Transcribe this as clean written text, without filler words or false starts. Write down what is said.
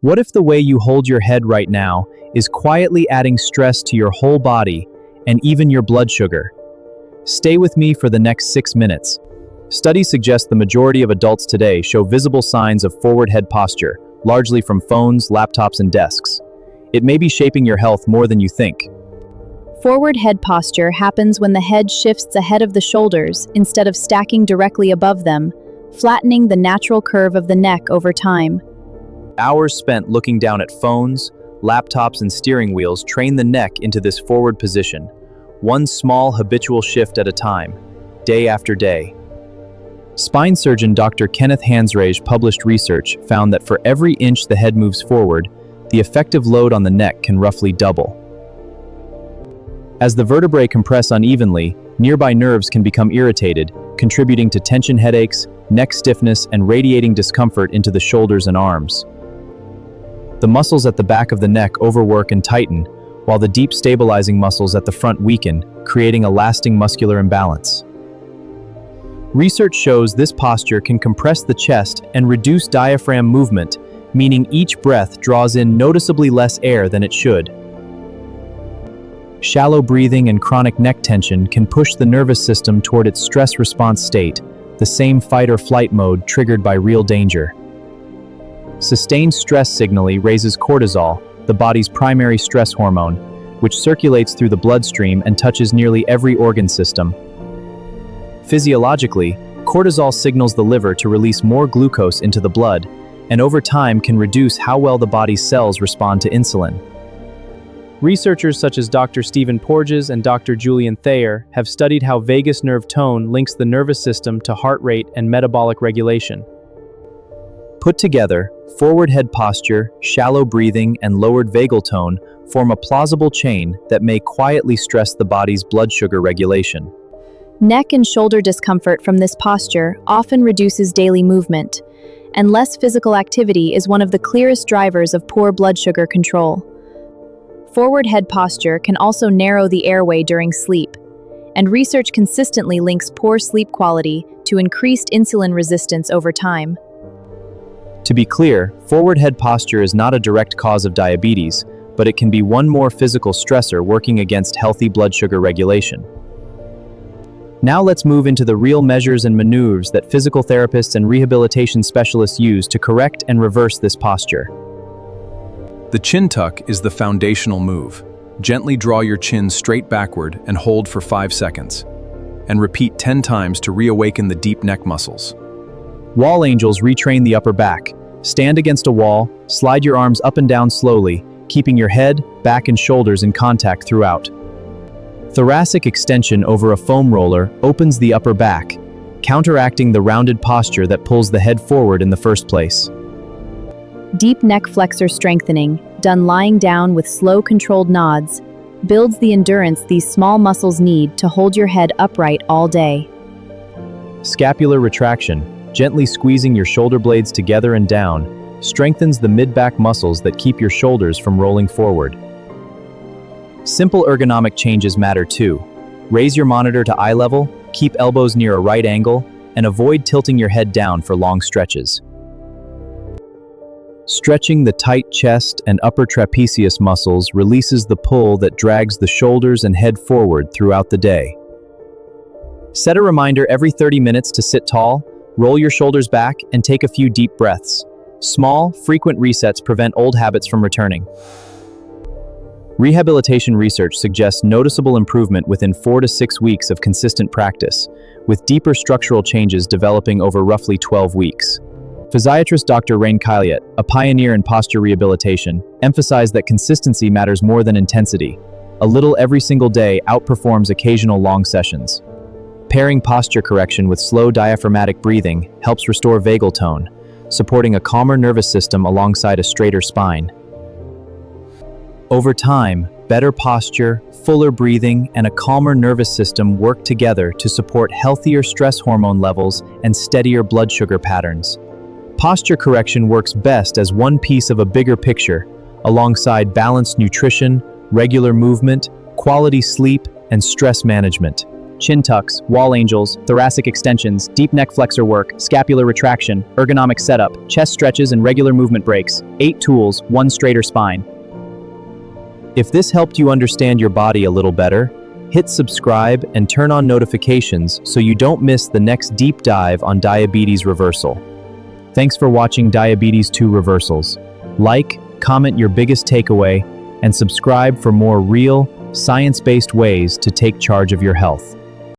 What if the way you hold your head right now is quietly adding stress to your whole body and even your blood sugar? Stay with me for the next 6 minutes. Studies suggest the majority of adults today show visible signs of forward head posture, largely from phones, laptops, and desks. It may be shaping your health more than you think. Forward head posture happens when the head shifts ahead of the shoulders instead of stacking directly above them, flattening the natural curve of the neck over time. Hours spent looking down at phones, laptops, and steering wheels train the neck into this forward position, one small habitual shift at a time, day after day. Spine surgeon Dr. Kenneth Hansrage published research found that for every inch the head moves forward, the effective load on the neck can roughly double. As the vertebrae compress unevenly, nearby nerves can become irritated, contributing to tension headaches, neck stiffness, and radiating discomfort into the shoulders and arms. The muscles at the back of the neck overwork and tighten, while the deep stabilizing muscles at the front weaken, creating a lasting muscular imbalance. Research shows this posture can compress the chest and reduce diaphragm movement, meaning each breath draws in noticeably less air than it should. Shallow breathing and chronic neck tension can push the nervous system toward its stress response state, the same fight or flight mode triggered by real danger. Sustained stress signaling raises cortisol, the body's primary stress hormone, which circulates through the bloodstream and touches nearly every organ system. Physiologically, cortisol signals the liver to release more glucose into the blood, and over time can reduce how well the body's cells respond to insulin. Researchers such as Dr. Stephen Porges and Dr. Julian Thayer have studied how vagus nerve tone links the nervous system to heart rate and metabolic regulation. Put together, forward head posture, shallow breathing, and lowered vagal tone form a plausible chain that may quietly stress the body's blood sugar regulation. Neck and shoulder discomfort from this posture often reduces daily movement, and less physical activity is one of the clearest drivers of poor blood sugar control. Forward head posture can also narrow the airway during sleep, and research consistently links poor sleep quality to increased insulin resistance over time. To be clear, forward head posture is not a direct cause of diabetes, but it can be one more physical stressor working against healthy blood sugar regulation. Now let's move into the real measures and maneuvers that physical therapists and rehabilitation specialists use to correct and reverse this posture. The chin tuck is the foundational move. Gently draw your chin straight backward and hold for 5 seconds. And repeat 10 times to reawaken the deep neck muscles. Wall angels retrain the upper back. Stand against a wall, slide your arms up and down slowly, keeping your head, back, and shoulders in contact throughout. Thoracic extension over a foam roller opens the upper back, counteracting the rounded posture that pulls the head forward in the first place. Deep neck flexor strengthening, done lying down with slow controlled nods, builds the endurance these small muscles need to hold your head upright all day. Scapular retraction, gently squeezing your shoulder blades together and down, strengthens the mid-back muscles that keep your shoulders from rolling forward. Simple ergonomic changes matter too. Raise your monitor to eye level, keep elbows near a right angle, and avoid tilting your head down for long stretches. Stretching the tight chest and upper trapezius muscles releases the pull that drags the shoulders and head forward throughout the day. Set a reminder every 30 minutes to sit tall, roll your shoulders back, and take a few deep breaths. Small, frequent resets prevent old habits from returning. Rehabilitation research suggests noticeable improvement within 4 to 6 weeks of consistent practice, with deeper structural changes developing over roughly 12 weeks. Physiatrist Dr. Rain Kyliot, a pioneer in posture rehabilitation, emphasized that consistency matters more than intensity. A little every single day outperforms occasional long sessions. Pairing posture correction with slow diaphragmatic breathing helps restore vagal tone, supporting a calmer nervous system alongside a straighter spine. Over time, better posture, fuller breathing, and a calmer nervous system work together to support healthier stress hormone levels and steadier blood sugar patterns. Posture correction works best as one piece of a bigger picture, alongside balanced nutrition, regular movement, quality sleep, and stress management. chin tucks, wall angels, thoracic extensions, deep neck flexor work, scapular retraction, ergonomic setup, chest stretches, and regular movement breaks. 8 tools, 1 straighter spine. If this helped you understand your body a little better, hit subscribe and turn on notifications so you don't miss the next deep dive on diabetes reversal. Thanks for watching Diabetes 2 Reversals. Like, comment your biggest takeaway, and subscribe for more real, science-based ways to take charge of your health.